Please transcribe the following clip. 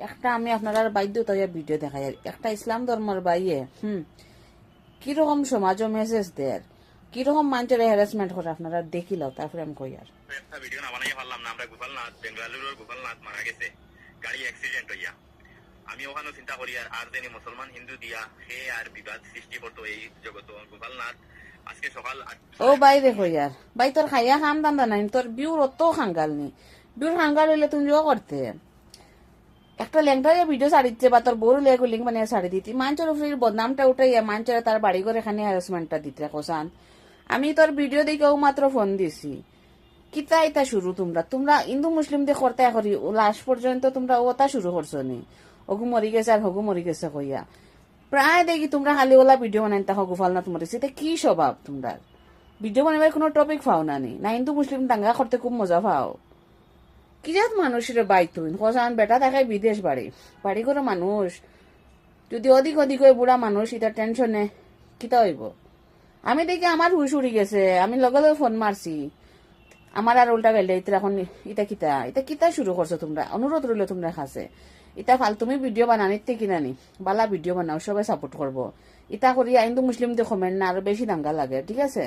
একটা আমি আপনারা বাধ্যতা ভিডিও দেখাই। একটা ইসলাম ধর্মের বাইয়ে কিরকম সমাজও মেসেজ দেয়, কিরকম মানুষের হ্যারাসমেন্ট করে আপনারা দেখিলাও, তারপরে আমি কই আর একটা ভিডিও না বানাই পারলাম না। আমরা গোপালনাথ, বেঙ্গালুরুর গোপালনাথ মারা গেছে গাড়ি অ্যাক্সিডেন্ট হইয়া। আমি ওখানে চিন্তা করি আর যিনি মুসলমান হিন্দু দিয়া সে আর বিবাদ সৃষ্টি করতো এই জগত। গোপালনাথ আজকে সকাল ও বাইরে কই আর ভাই, তোর খাইয়া খাম দান্দা নাই, তোর বিউর অত খাঙ্গাল নি। বিউর খাঙ্গাল হইলে তুমি করতে একটা ল্যাংটা ভিডিও ছাড়ি দিচ্ছে, বা তোর বড় লেগো লিঙ্ক বানিয়ে ছাড়ি দিতি, মানুষের উপরে বদনামটা উঠাইয়া মানুষের তার বাড়ি ঘর এখানে হ্যারাসমেন্টটা দিতে কোসান। আমি তোর ভিডিও দেখেও মাত্র ফোন দিছি। কিতা ইতা শুরু তোমরা তোমরা হিন্দু মুসলিম দিয়ে করতে করি লাস্ট পর্যন্ত তোমরা ওটা শুরু করছো নি। হগু মরি গেছে আর হগু মরি গেছে কইয়া প্রায় দেখি তোমরা খালি ওলা ভিডিও বানাই তা হগু ফালনা তোমার এটা কি স্বভাব তোমরা? ভিডিও বানাবার কোনো টপিক পাও না নি, না হিন্দু মুসলিম দাঙ্গা করতে খুব মজা পাও? কি জাত মানুষের বাই তুই কসান বেটা দেখায় বিদেশ বাড়ি বাড়ি করে মানুষ যদি অধিক অধিক হয়ে বুড়া মানুষ এটা টেনশনে কিতা হইব? আমি দেখি আমার হুশ উড়ি গেছে, আমি লগে লগে ফোন মারছি, আমার আর উল্টা গেলে এটা এখন এটা কিতা এটা কিতা শুরু করছো তোমরা? অনুরোধ রইল তোমরা কাছে, এটা ফাল তুমি ভিডিও বানানিতে কিনানি বালা ভিডিও বানাও, সবাই সাপোর্ট করবো। এটা করি হিন্দু মুসলিম দিয়ে কমেন্ট না আরো বেশি দাঙ্গা লাগে, ঠিক আছে?